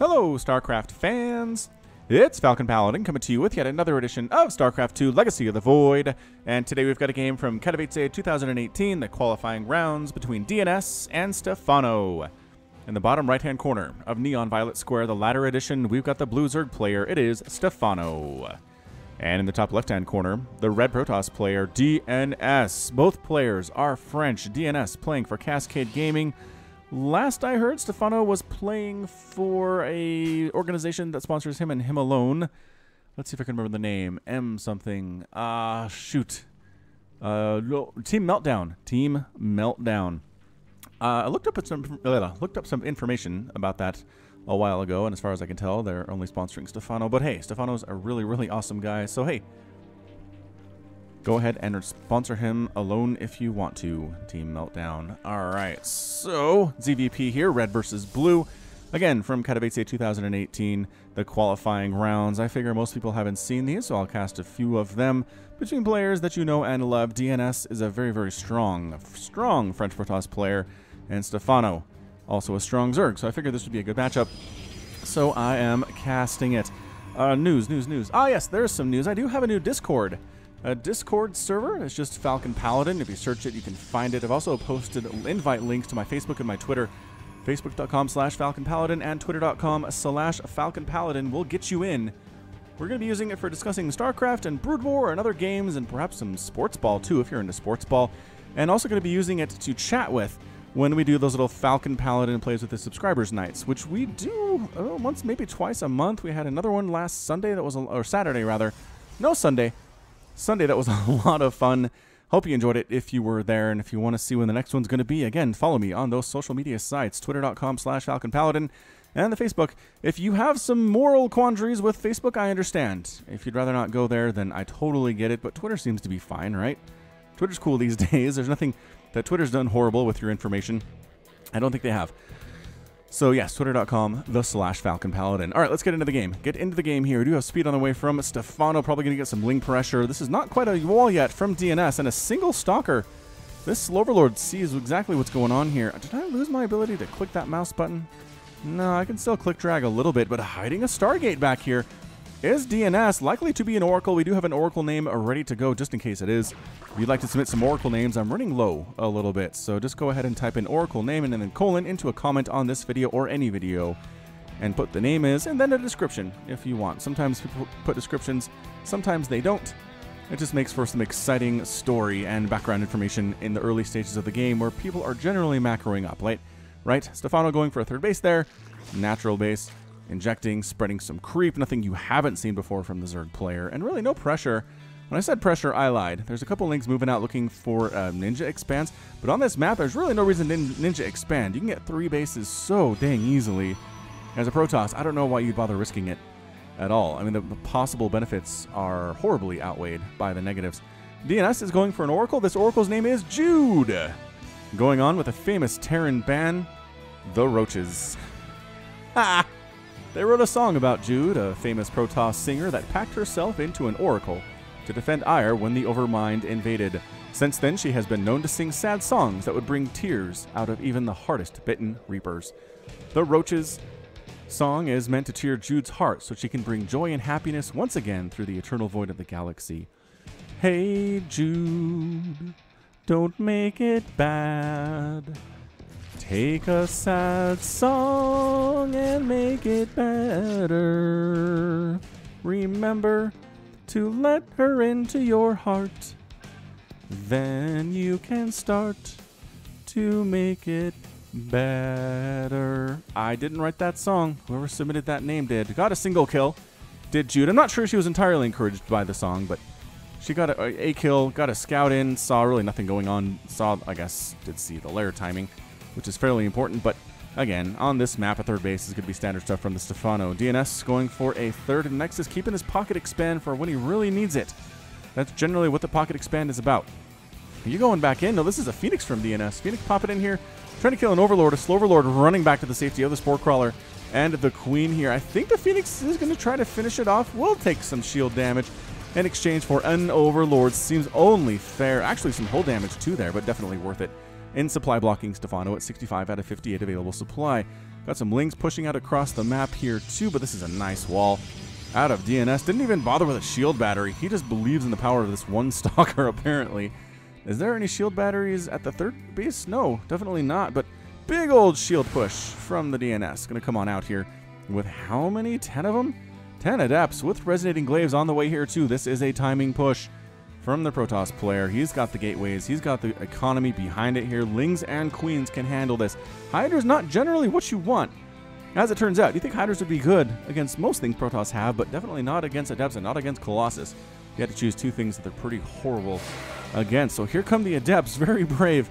Hello, StarCraft fans! It's Falcon Paladin coming to you with yet another edition of StarCraft II Legacy of the Void. And today we've got a game from Katowice 2018, the qualifying rounds between DnS and Stephano. In the bottom right-hand corner of Neon Violet Square, the latter edition, we've got the blue Zerg player. It is Stephano. And in the top left-hand corner, the red Protoss player, DnS. Both players are French. DnS playing for Cascade Gaming. Last I heard, Stephano was playing for a organization that sponsors him and him alone. Let's see if I can remember the name. M something. Shoot. Team Meltdown. Team Meltdown. I looked up some information about that a while ago, and as far as I can tell, they're only sponsoring Stephano. But hey, Stephano's a really, really awesome guy. So hey, go ahead and sponsor him alone if you want to. Team Meltdown. Alright, so ZVP here, red versus blue. Again, from Katowice 2018, the qualifying rounds. I figure most people haven't seen these, so I'll cast a few of them. Between players that you know and love, DnS is a very, very strong French Protoss player, and Stephano, also a strong Zerg, so I figured this would be a good matchup. So I am casting it. News. Ah yes, there's some news. I do have a new Discord. A Discord server. It's just Falcon Paladin. If you search it, you can find it. I've also posted invite links to my Facebook and my Twitter. Facebook.com/Falcon Paladin and Twitter.com/Falcon Paladin will get you in. We're going to be using it for discussing StarCraft and Brood War and other games, and perhaps some sports ball too, if you're into sports ball. And also going to be using it to chat with when we do those little Falcon Paladin plays with the subscribers nights, which we do once, maybe twice a month. We had another one last Sunday that was, or Saturday rather. No, Sunday, that was a lot of fun. Hope you enjoyed it if you were there, and if you want to see when the next one's going to be, again, follow me on those social media sites, twitter.com/Falcon Paladin, and the Facebook. If you have some moral quandaries with Facebook, I understand. If you'd rather not go there, then I totally get it, but Twitter seems to be fine, right? Twitter's cool these days. There's nothing that Twitter's done horrible with your information. I don't think they have. So yes, twitter.com/Falcon Paladin. All right, let's get into the game. Get into the game here. We do have speed on the way from Stephano. Probably going to get some link pressure. This is not quite a wall yet from DnS, and a single stalker. This Overlord sees exactly what's going on here. Did I lose my ability to click that mouse button? No, I can still click drag a little bit, but hiding a Stargate back here is DnS. Likely to be an Oracle. We do have an Oracle name ready to go just in case it is. If you'd like to submit some Oracle names, I'm running low a little bit, so just go ahead and type in Oracle name and then colon into a comment on this video or any video and put the name is and then a description if you want. Sometimes people put descriptions, sometimes they don't. It just makes for some exciting story and background information in the early stages of the game where people are generally macroing up, right? Stephano going for a third base there, natural base, injecting, spreading some creep, nothing you haven't seen before from the Zerg player, and really no pressure. When I said pressure, I lied. There's a couple links moving out looking for Ninja expands, but on this map, there's really no reason to Ninja expand. You can get 3 bases so dang easily. As a Protoss, I don't know why you'd bother risking it at all. I mean, the possible benefits are horribly outweighed by the negatives. DnS is going for an Oracle. This Oracle's name is Jude. Going on with a famous Terran band, the Roaches. Ha! They wrote a song about Jude, a famous Protoss singer that packed herself into an Oracle to defend Ire when the Overmind invaded. Since then, she has been known to sing sad songs that would bring tears out of even the hardest bitten Reapers. The Roaches song is meant to cheer Jude's heart so she can bring joy and happiness once again through the eternal void of the galaxy. Hey Jude, don't make it bad. Take a sad song and make it better. Remember to let her into your heart. Then you can start to make it better. I didn't write that song. Whoever submitted that name did. Got a single kill. Did Jude. I'm not sure she was entirely encouraged by the song, but she got a kill, got a scout in, saw really nothing going on. Saw, I guess, did see the lair timing, which is fairly important, but again, on this map, a third base is going to be standard stuff from the Stephano. DnS going for a third, and Nexus keeping his pocket expand for when he really needs it. That's generally what the pocket expand is about. Are you going back in? No, this is a Phoenix from DnS. Phoenix popping in here, trying to kill an Overlord, a slow Overlord running back to the safety of the Spore Crawler and the Queen here. I think the Phoenix is going to try to finish it off. We'll take some shield damage in exchange for an Overlord. Seems only fair. Actually, some hull damage too there, but definitely worth it. in supply blocking Stephano at 65 out of 58 available supply. Got some Lings pushing out across the map here too, but this is a nice wall out of DnS. Didn't even bother with a shield battery. He just believes in the power of this one stalker, apparently. Is there any shield batteries at the third base? No, definitely not, but big old shield push from the DnS. Gonna come on out here with how many? 10 of them? 10 Adepts with Resonating Glaives on the way here too. This is a timing push from the Protoss player. He's got the gateways. He's got the economy behind it here. Lings and Queens can handle this. Hydra's not generally what you want. As it turns out, you think Hydras would be good against most things Protoss have, but definitely not against Adepts and not against Colossus. You had to choose two things that they're pretty horrible against. So here come the Adepts, very brave.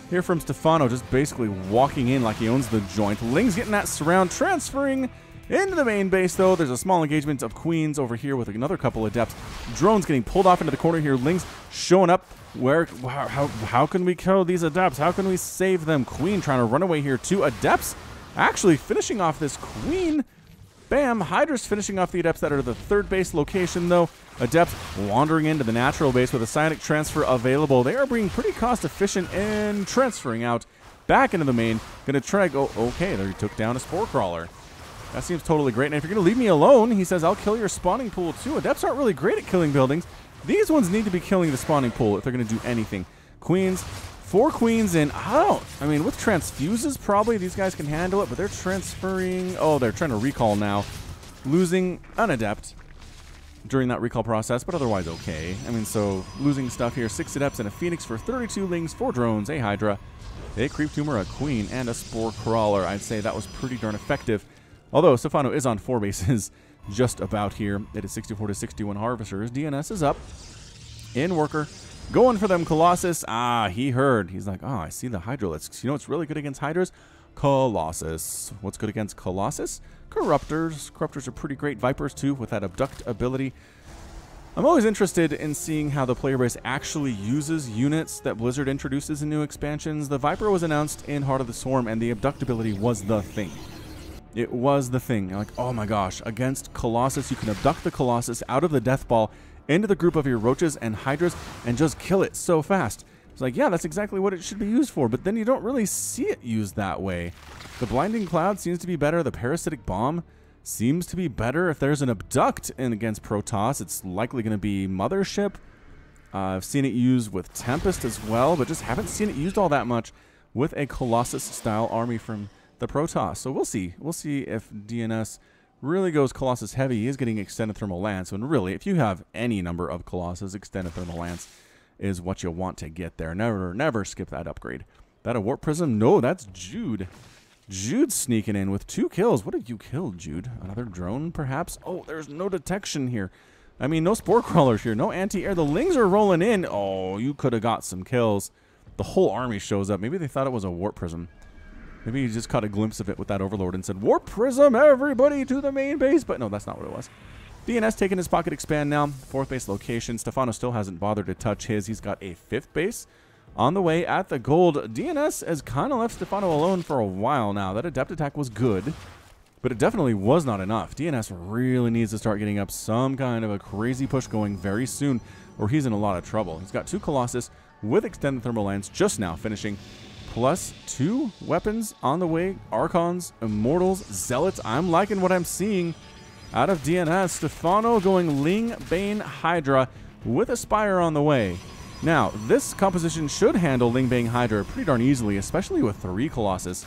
Here from Stephano, just basically walking in like he owns the joint. Ling's getting that surround, transferring into the main base, though. There's a small engagement of Queens over here with another couple Adepts. Drones getting pulled off into the corner here. Ling's showing up. How can we kill these Adepts? How can we save them? Queen trying to run away here too. Adepts actually finishing off this Queen. Bam. Hydra's finishing off the Adepts that are the third base location, though. Adepts wandering into the natural base with a psionic transfer available. They are being pretty cost efficient in transferring out back into the main. Gonna try to go. Okay, there he took down a Spore Crawler. That seems totally great. And if you're going to leave me alone, he says, I'll kill your spawning pool too. Adepts aren't really great at killing buildings. These ones need to be killing the spawning pool if they're going to do anything. Queens, 4 Queens in. I mean, with transfuses, probably these guys can handle it, but they're transferring. Oh, they're trying to recall now. Losing an Adept during that recall process, but otherwise okay. I mean, so losing stuff here. 6 Adepts and a Phoenix for 32 Lings, 4 Drones, a Hydra, a Creep Tumor, a Queen, and a Spore Crawler. I'd say that was pretty darn effective. Although Stephano is on 4 bases just about here. It is 64 to 61 Harvesters. DnS is up. In worker. Going for them Colossus. He heard. He's like, I see the Hydralisks. You know what's really good against Hydras? Colossus. What's good against Colossus? Corruptors. Corruptors are pretty great. Vipers too with that abduct ability. I'm always interested in seeing how the player base actually uses units that Blizzard introduces in new expansions. The Viper was announced in Heart of the Swarm, and the abduct ability was the thing. It was the thing. You're like, oh my gosh, against Colossus, you can abduct the Colossus out of the Death Ball into the group of your Roaches and Hydras and just kill it so fast. It's like, yeah, that's exactly what it should be used for, but then you don't really see it used that way. The Blinding Cloud seems to be better. The Parasitic Bomb seems to be better. If there's an abduct in against Protoss, it's likely going to be Mothership. I've seen it used with Tempest as well, but just haven't seen it used all that much with a Colossus-style army from the Protoss. So we'll see. We'll see if DnS really goes Colossus heavy. He is getting Extended Thermal Lance. And really, if you have any number of Colossus, Extended Thermal Lance is what you want to get there. Never skip that upgrade. That a Warp Prism? No, that's Jude. Jude sneaking in with 2 kills. What have you killed, Jude? Another drone, perhaps? Oh, there's no detection here. I mean, no Spore Crawlers here. No anti-air. The Lings are rolling in. Oh, you could have got some kills. The whole army shows up. Maybe they thought it was a Warp Prism. Maybe he just caught a glimpse of it with that Overlord and said, Warp Prism, everybody to the main base. But no, that's not what it was. DnS taking his pocket expand now. 4th base location. Stephano still hasn't bothered to touch his. He's got a 5th base on the way at the gold. DnS has kind of left Stephano alone for a while now. That Adept attack was good, but it definitely was not enough. DnS really needs to start getting up some kind of a crazy push going very soon, or he's in a lot of trouble. He's got 2 Colossus with Extended Thermal Lance just now finishing. Plus 2 weapons on the way. Archons, Immortals, Zealots. I'm liking what I'm seeing out of DnS. Stephano going Ling, Bane, Hydra with a Spire on the way. Now, this composition should handle Ling, Bane, Hydra pretty darn easily, especially with 3 Colossus.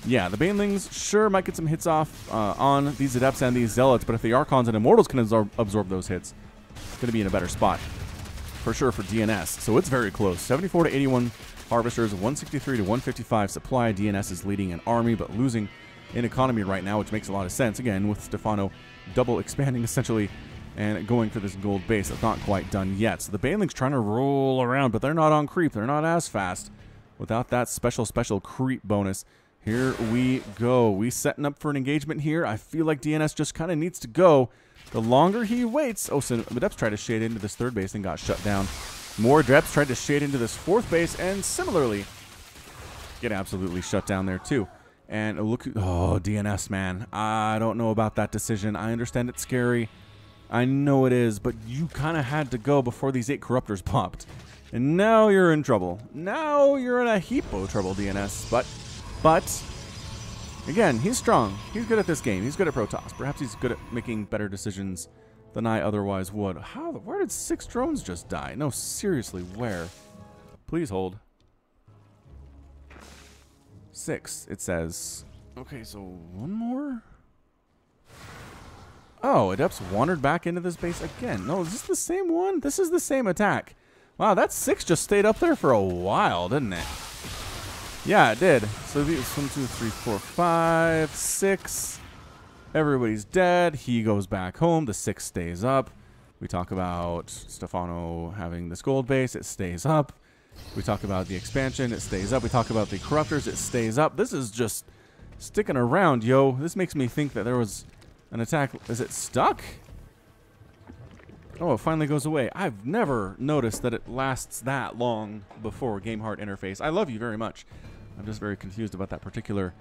Yeah, the Banelings sure might get some hits off on these Adepts and these Zealots, but if the Archons and Immortals can absorb those hits, it's going to be in a better spot for sure for DnS. So it's very close. 74 to 81 Harvesters, 163 to 155 supply. DnS is leading an army, but losing in economy right now, which makes a lot of sense. Again, with Stephano double expanding essentially and going for this gold base. That's not quite done yet. So the Banelings trying to roll around, but they're not on creep. They're not as fast without that special creep bonus. Here we go. We setting up for an engagement here. I feel like DnS just kind of needs to go. The longer he waits... Oh, so Adepts tried to shade into this 3rd base and got shut down. More Adepts tried to shade into this 4th base and similarly get absolutely shut down there too. And look... Oh, DnS, man. I don't know about that decision. I understand it's scary. I know it is, but you kind of had to go before these 8 Corruptors popped. And now you're in trouble. Now you're in a heap of trouble, DnS. But, again, he's strong. He's good at this game. He's good at Protoss. Perhaps he's good at making better decisions than I otherwise would. Where did 6 drones just die? No, seriously, where? Please hold. 6, it says. Okay, so one more? Oh, Adepts wandered back into this base again. No, is this the same one? This is the same attack. Wow, that 6 just stayed up there for a while, didn't it? Yeah, it did. So these 1, 2, 3, 4, 5, 6. Everybody's dead. He goes back home. The 6 stays up. We talk about Stephano having this gold base. It stays up. We talk about the expansion. It stays up. We talk about the corruptors. It stays up. This is just sticking around, yo. This makes me think that there was an attack. Is it stuck? Oh, it finally goes away. I've never noticed that it lasts that long before Game Heart interface. I love you very much. I'm just very confused about that particular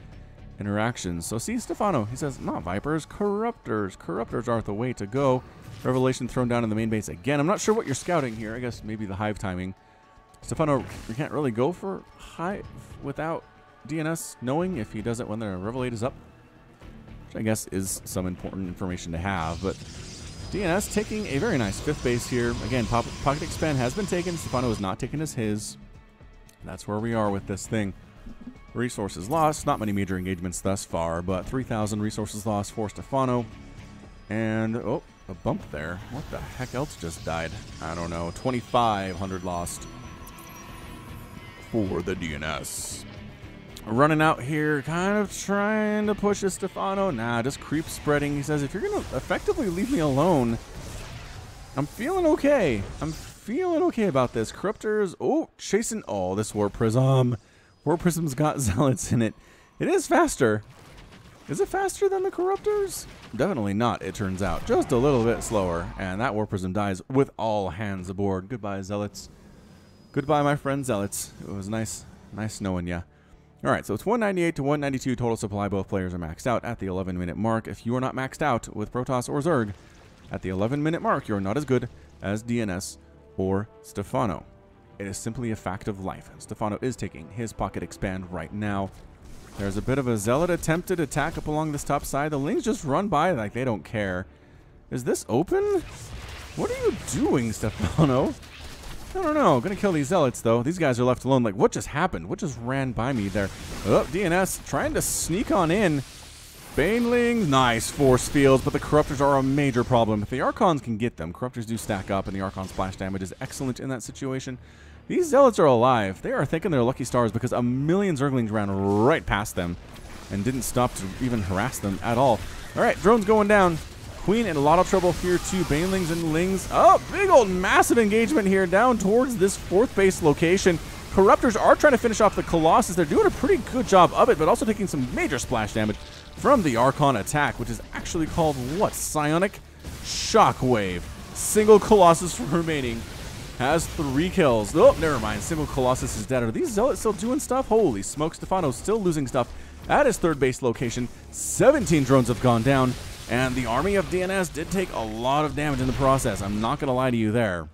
interaction. So see, Stephano, he says, not Vipers, Corruptors. Corruptors are the way to go. Revelation thrown down in the main base again. I'm not sure what you're scouting here. I guess maybe the Hive timing. Stephano, you can't really go for Hive without DnS knowing if he does it when the Revelate is up. Which I guess is some important information to have, but DnS taking a very nice 5th base here. Again, Pocket Expand has been taken. Stephano is not taken as his. That's where we are with this thing. Resources lost. Not many major engagements thus far, but 3,000 resources lost for Stephano. And, oh, a bump there. What the heck else just died? I don't know. 2,500 lost for the DnS. Running out here, kind of trying to push Stephano. Nah, just creep spreading. He says, if you're going to effectively leave me alone, I'm feeling okay. I'm feeling okay about this. Corruptors, oh, chasing, oh, this War Prism. War Prism's got Zealots in it. It is faster. Is it faster than the Corruptors? Definitely not, it turns out. Just a little bit slower. And that War Prism dies with all hands aboard. Goodbye, Zealots. Goodbye, my friend Zealots. It was nice knowing ya. Alright, so it's 198 to 192 total supply. Both players are maxed out at the 11-minute mark. If you are not maxed out with Protoss or Zerg, at the 11-minute mark, you're not as good as DnS or Stephano. It is simply a fact of life. Stephano is taking his Pocket Expand right now. There's a bit of a Zealot attempted attack up along this top side. The Lings just run by like they don't care. Is this open? What are you doing, Stephano? I don't know. Gonna kill these Zealots, though. These guys are left alone. Like, what just happened? What just ran by me there? Oh, DnS trying to sneak on in. Banelings, nice force fields, but the Corruptors are a major problem. If the Archons can get them, Corruptors do stack up, and the Archon splash damage is excellent in that situation. These Zealots are alive. They are thinking they're lucky stars because a million Zerglings ran right past them and didn't stop to even harass them at all. All right, drones going down. Queen in a lot of trouble here too. Banelings and Lings. Oh, big old massive engagement here down towards this 4th base location. Corruptors are trying to finish off the Colossus. They're doing a pretty good job of it, but also taking some major splash damage from the Archon attack, which is actually called what? Psionic Shockwave. Single Colossus remaining. Has 3 kills. Oh, never mind. Single Colossus is dead. Are these Zealots still doing stuff? Holy smoke. Stephano's still losing stuff at his 3rd base location. 17 drones have gone down. And the army of DnS did take a lot of damage in the process. I'm not going to lie to you there.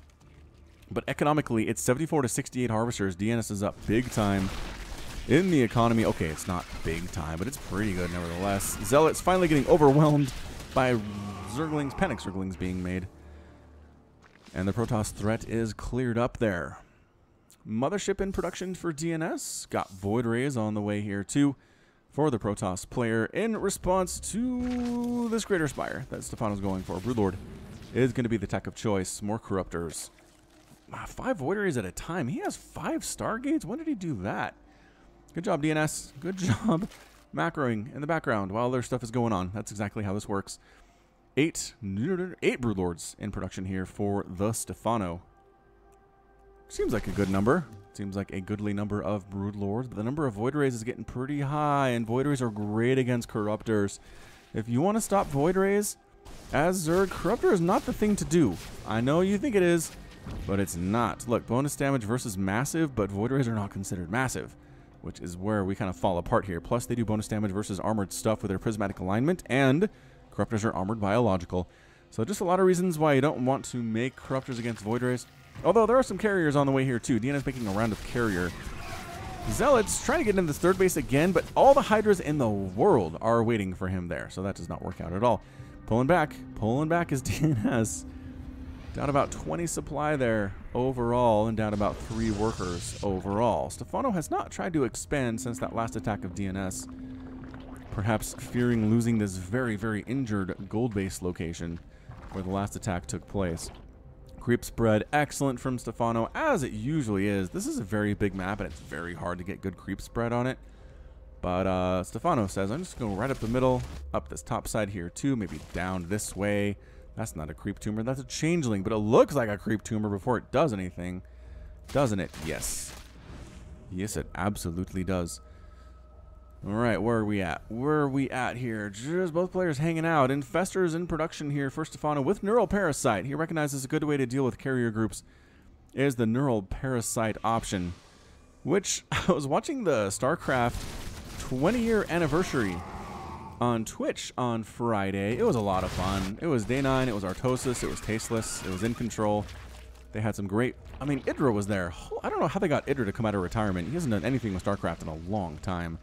But economically, it's 74 to 68 harvesters. DnS is up big time in the economy. Okay, it's not big time, but it's pretty good nevertheless. Zealots finally getting overwhelmed by Zerglings, panic Zerglings being made. And the Protoss threat is cleared up there. Mothership in production for DnS. Got Void Rays on the way here too for the Protoss player in response to this Greater Spire that Stephano's going for. Broodlord is going to be the tech of choice. More Corruptors. 5 Void Rays at a time. He has 5 Stargates? When did he do that? Good job, DnS. Good job macroing in the background while their stuff is going on. That's exactly how this works. 8 Broodlords in production here for the Stephano. Seems like a good number. Seems like a goodly number of Broodlords, but the number of Void Rays is getting pretty high, and Void Rays are great against Corruptors. If you want to stop Void Rays as Zerg, Corruptor is not the thing to do. I know you think it is, but it's not. Look, bonus damage versus massive, but Void Rays are not considered massive, which is where we kind of fall apart here. Plus, they do bonus damage versus armored stuff with their prismatic alignment, and Corruptors are armored biological. So just a lot of reasons why you don't want to make Corruptors against Void Rays. Although there are some carriers on the way here too. DnS making a round of carrier. Zealots trying to get into this third base again, but all the Hydras in the world are waiting for him there, so that does not work out at all. Pulling back is DnS. Down about 20 supply there overall, and down about 3 workers overall. Stephano has not tried to expand since that last attack of DnS, perhaps fearing losing this very, very injured gold base location where the last attack took place. Creep spread, excellent from Stephano, as it usually is. This is a very big map, and it's very hard to get good creep spread on it. But Stephano says, I'm just going to go right up the middle, up this top side here too, maybe down this way. That's not a creep tumor, that's a changeling, but it looks like a creep tumor before it does anything. Doesn't it? Yes. Yes, it absolutely does. Alright, where are we at? Where are we at here? Just both players hanging out. Infestors in production here for Stephano with Neural Parasite. He recognizes a good way to deal with carrier groups is the Neural Parasite option, which I was watching the StarCraft 20-year anniversary on Twitch on Friday. It was a lot of fun. It was Day 9, it was Artosis, it was Tasteless, it was In Control. They had some great... I mean, Idra was there. I don't know how they got Idra to come out of retirement. He hasn't done anything with StarCraft in a long time.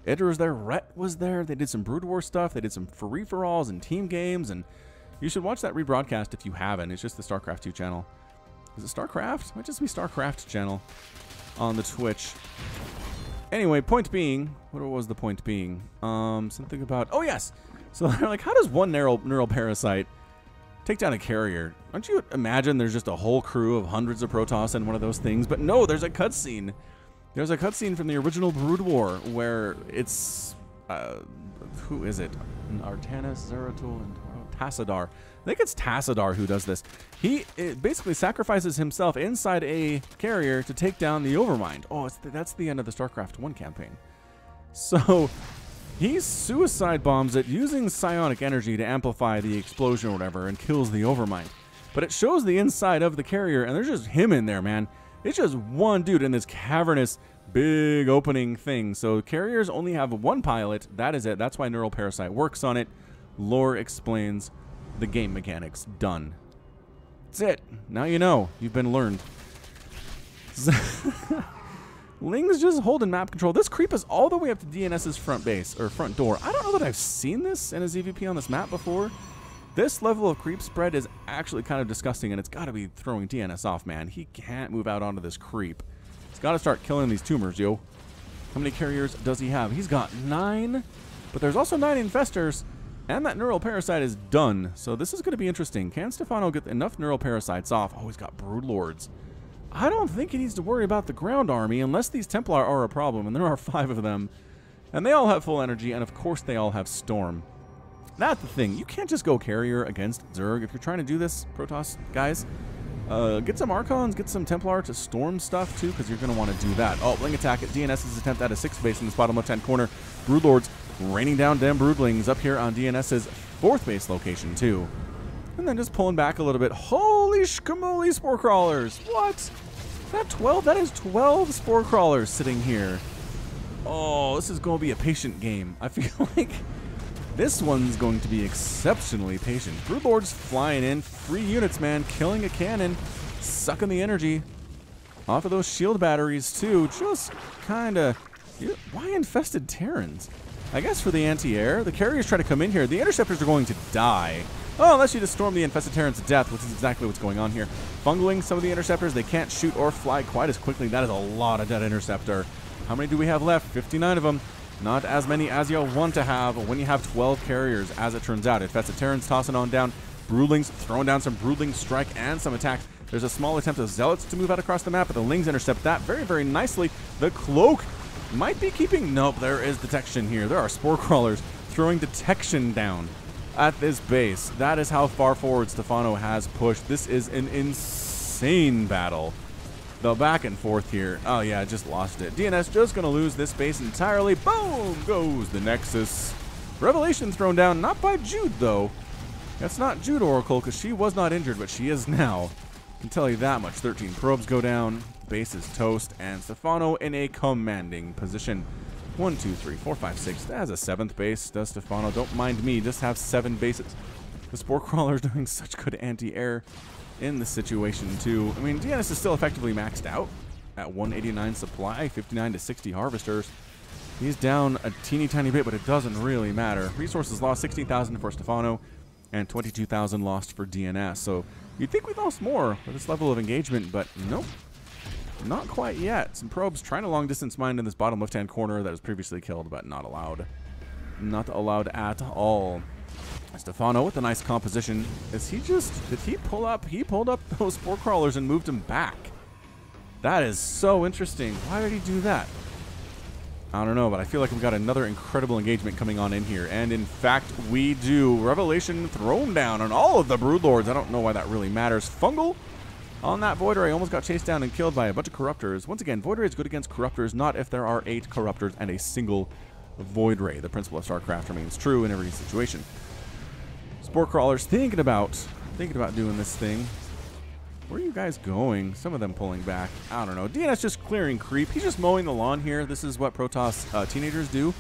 Idra was there, Rhett was there, they did some Brood War stuff, they did some free-for-alls and team games, and you should watch that rebroadcast if you haven't. It's just the StarCraft 2 channel. Is it StarCraft? It might just be StarCraft channel on the Twitch. Anyway, point being, what was the point being? Something about, oh yes! So they're like, how does one neural parasite take down a carrier? Don't you imagine there's just a whole crew of hundreds of Protoss in one of those things? But no, there's a cutscene. There's a cutscene from the original Brood War where it's, who is it? Artanis, Zeratul, and Tassadar. I think it's Tassadar who does this. He basically sacrifices himself inside a carrier to take down the Overmind. Oh, that's the end of the StarCraft 1 campaign. So he suicide bombs it using psionic energy to amplify the explosion or whatever and kills the Overmind. But it shows the inside of the carrier, and there's just him in there, man. It's just one dude in this cavernous, big opening thing. So carriers only have one pilot. That is it. That's why Neural Parasite works on it. Lore explains the game mechanics. Done. That's it. Now you know. You've been learned. Ling's just holding map control. This creep is all the way up to DNS's front base, or front door. I don't know that I've seen this in a ZVP on this map before. This level of creep spread is actually kind of disgusting, and it's got to be throwing DNS off, man. He can't move out onto this creep. He's got to start killing these tumors, yo. How many carriers does he have? He's got 9, but there's also 9 infestors, and that Neural Parasite is done. So this is going to be interesting. Can Stephano get enough Neural Parasites off? Oh, he's got Brood Lords. I don't think he needs to worry about the ground army unless these Templar are a problem, and there are 5 of them. And they all have full energy, and of course they all have Storm. That's the thing. You can't just go carrier against Zerg. If you're trying to do this, Protoss guys, get some Archons, get some Templar to storm stuff too, because you're going to want to do that. Oh, Bling attack at DNS's attempt at a 6th base in this bottom left-hand corner. Broodlords raining down damn Broodlings up here on DNS's 4th base location too. And then just pulling back a little bit. Holy shkamoli, Spore Crawlers! What? That 12? That is 12 Spore Crawlers sitting here. Oh, this is going to be a patient game. I feel like this one's going to be exceptionally patient. Broodlords flying in. Free units, man. Killing a cannon. Sucking the energy off of those shield batteries, too. Just kind of... Why infested Terrans? I guess for the anti-air. The carriers try to come in here. The interceptors are going to die. Oh, unless you just storm the infested Terrans to death, which is exactly what's going on here. Fungling some of the interceptors. They can't shoot or fly quite as quickly. That is a lot of dead interceptor. How many do we have left? 59 of them. Not as many as you'll want to have when you have 12 carriers, as it turns out. Infested Terrans tossing on down. Broodlings throwing down some Broodling strike and some attacks. There's a small attempt of Zealots to move out across the map, but the Lings intercept that very, very nicely. The Cloak might be keeping... Nope, there is detection here. There are Spore Crawlers throwing detection down at this base. That is how far forward Stephano has pushed. This is an insane battle. The back and forth here. Oh, yeah, just lost it. DNS just going to lose this base entirely. Boom goes the Nexus. Revelation thrown down, not by Jude, though. That's not Jude Oracle, because she was not injured, but she is now. I can tell you that much. 13 probes go down. Base is toast, and Stephano in a commanding position. 1, 2, 3, 4, 5, 6. That has a 7th base, does Stephano. Don't mind me, just have 7 bases. The Spore Crawler is doing such good anti-air. in the situation, too. I mean, DnS is still effectively maxed out at 189 supply, 59 to 60 harvesters. He's down a teeny tiny bit, but it doesn't really matter. Resources lost 16,000 for Stephano and 22,000 lost for DnS. So you'd think we lost more with this level of engagement, but nope. Not quite yet. Some probes trying to long distance mine in this bottom left-hand corner that was previously killed, but not allowed. Not allowed at all. Stephano with a nice composition. Did he pull up? He pulled up those spore crawlers and moved them back. That is so interesting. Why did he do that? I don't know, but I feel like we've got another incredible engagement coming on in here. And in fact, we do. Revelation thrown down on all of the Broodlords. I don't know why that really matters. Fungal on that Void Ray almost got chased down and killed by a bunch of Corruptors. Once again, Void Ray is good against Corruptors, not if there are 8 Corruptors and a single Void Ray. The principle of StarCraft remains true in every situation. Spore Crawlers thinking about doing this thing. Where are you guys going? Some of them pulling back. I don't know. DnS just clearing creep. He's just mowing the lawn here. This is what Protoss teenagers do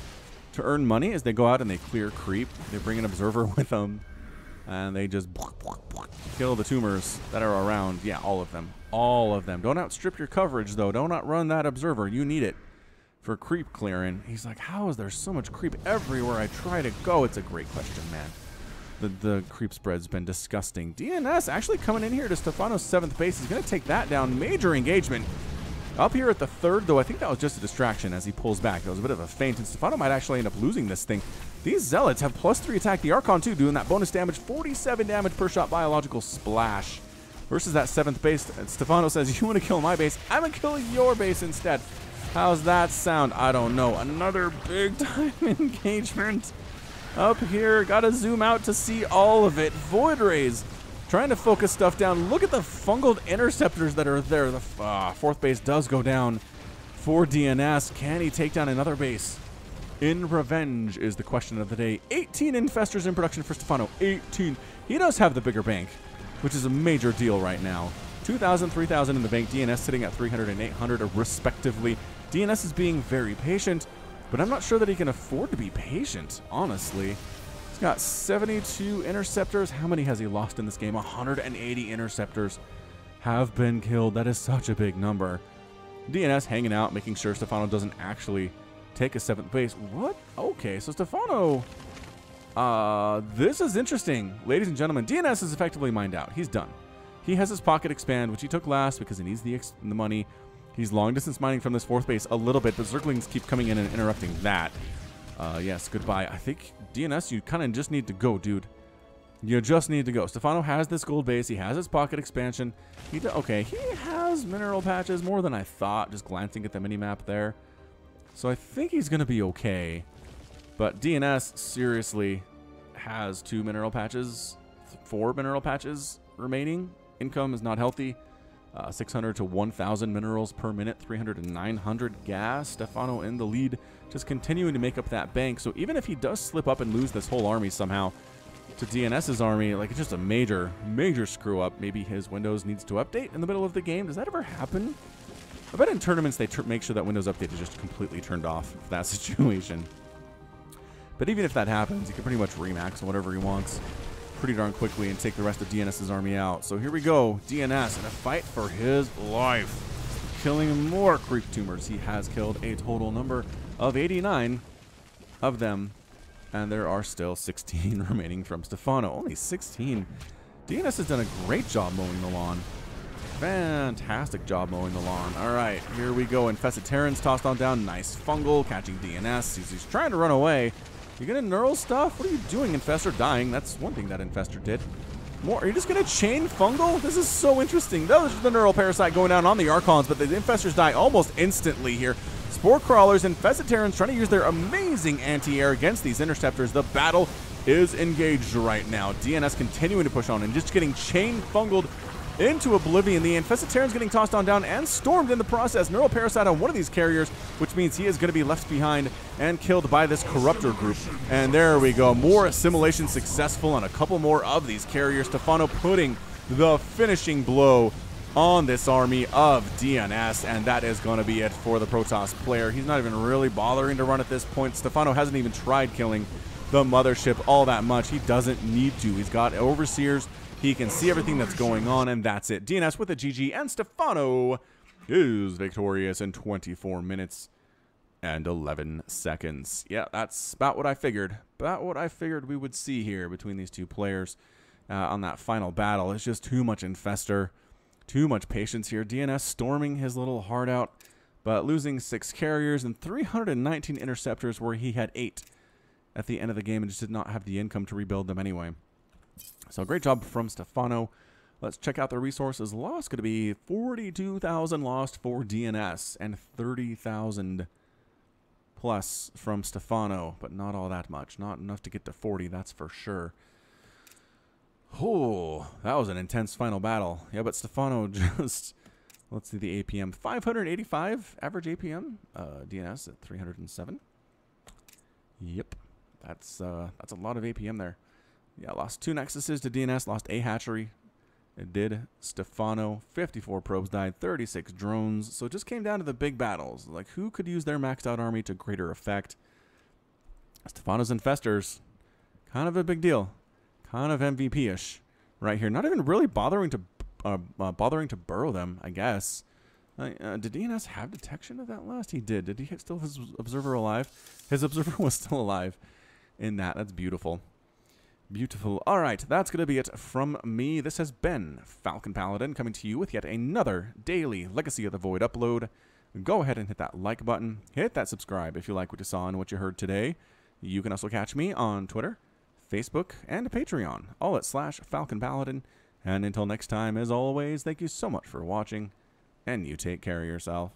to earn money, is they go out and they clear creep. They bring an observer with them, and they just kill the tumors that are around. Yeah, all of them. All of them. Don't outstrip your coverage, though. Don't outrun that observer. You need it for creep clearing. He's like, how is there so much creep everywhere I try to go? It's a great question, man. The creep spread's been disgusting. DnS actually coming in here to Stephano's 7th base. He's going to take that down. Major engagement. Up here at the 3rd, though, I think that was just a distraction as he pulls back. That was a bit of a feint, and Stephano might actually end up losing this thing. These Zealots have +3 attack. The Archon, too, doing that bonus damage. 47 damage per shot biological splash. Versus that 7th base. Stephano says, you want to kill my base? I'm going to kill your base instead. How's that sound? I don't know. Another big-time engagement. Up here, gotta zoom out to see all of it. Void Rays trying to focus stuff down. Look at the fungal interceptors that are there. The 4th base does go down for DnS. Can he take down another base? In revenge is the question of the day. 18 infestors in production for Stephano. 18. He does have the bigger bank, which is a major deal right now. 2,000, 3,000 in the bank. DnS sitting at 300 and 800 respectively. DnS is being very patient, but I'm not sure that he can afford to be patient, honestly. He's got 72 interceptors. How many has he lost in this game? 180 interceptors have been killed. That is such a big number. DnS hanging out, making sure Stephano doesn't actually take a 7th base. What? Okay, so Stephano... this is interesting. Ladies and gentlemen, DnS is effectively mined out. He's done. He has his pocket expand, which he took last because he needs the money. He's long-distance mining from this 4th base a little bit, but Zerglings keep coming in and interrupting that. Yes, goodbye. I think DnS, you kind of just need to go, dude. You just need to go. Stephano has this gold base. He has his pocket expansion. Okay, he has mineral patches, more than I thought, just glancing at the mini-map there. So I think he's going to be okay. But DnS seriously has 2 mineral patches, 4 mineral patches remaining. Income is not healthy. 600 to 1,000 minerals per minute, 300 to 900 gas. Stephano in the lead, just continuing to make up that bank. So even if he does slip up and lose this whole army somehow to DnS's army, like, it's just a major, major screw up. Maybe his Windows needs to update in the middle of the game. Does that ever happen? I bet in tournaments they make sure that Windows Update is just completely turned off for that situation. But even if that happens, he can pretty much remax whatever he wants pretty darn quickly and take the rest of DnS's army out. So here we go. DnS in a fight for his life. Killing more creep tumors. He has killed a total number of 89 of them. And there are still 16 remaining from Stephano. Only 16. DnS has done a great job mowing the lawn. Fantastic job mowing the lawn. All right, here we go. Infested Terrans tossed on down. Nice fungal catching DnS. He's trying to run away. You gonna neural stuff? What are you doing, Infestor? Dying. That's one thing that Infestor did. More. Are you just gonna chain fungal? This is so interesting. That was the neural parasite going down on the Archons, but the Infestors die almost instantly here. Spore Crawlers, Infested Terrans trying to use their amazing anti-air against these Interceptors. The battle is engaged right now. DnS continuing to push on and just getting chain fungaled into oblivion. The Infested Terran's getting tossed on down and stormed in the process. Neural Parasite on one of these carriers, which means he is going to be left behind and killed by this Corruptor group. And there we go. More assimilation successful on a couple more of these carriers. Stephano putting the finishing blow on this army of DnS, and that is going to be it for the Protoss player. He's not even really bothering to run at this point. Stephano hasn't even tried killing the mothership all that much. He doesn't need to. He's got Overseers. He can see everything that's going on, and that's it. DnS with a GG, and Stephano is victorious in 24 minutes and 11 seconds. Yeah, that's about what I figured. About what I figured we would see here between these two players on that final battle. It's just too much Infestor, too much patience here. DnS storming his little heart out, but losing 6 carriers and 319 interceptors where he had 8 at the end of the game and just did not have the income to rebuild them anyway. So great job from Stephano. Let's check out the resources lost. Going to be 42,000 lost for DnS and 30,000 plus from Stephano, but not all that much. Not enough to get to 40, that's for sure. Oh, that was an intense final battle. Yeah, but Stephano just, let's see the APM. 585 average APM. DnS at 307. Yep, that's a lot of APM there. Yeah, lost 2 Nexuses to DnS, lost a hatchery. It did. Stephano, 54 probes died, 36 drones. So it just came down to the big battles. Like, who could use their maxed out army to greater effect? Stephano's Infestors, kind of a big deal. Kind of MVP-ish right here. Not even really bothering to burrow them, I guess. Did DnS have detection of that last? He did. Did he still have his observer alive? His observer was still alive in that. That's beautiful. Beautiful. All right, that's going to be it from me. This has been Falcon Paladin coming to you with yet another daily Legacy of the Void upload. Go ahead and hit that like button. Hit that subscribe if you like what you saw and what you heard today. You can also catch me on Twitter, Facebook, and Patreon, all at /Falcon Paladin. And until next time, as always, thank you so much for watching, and you take care of yourself.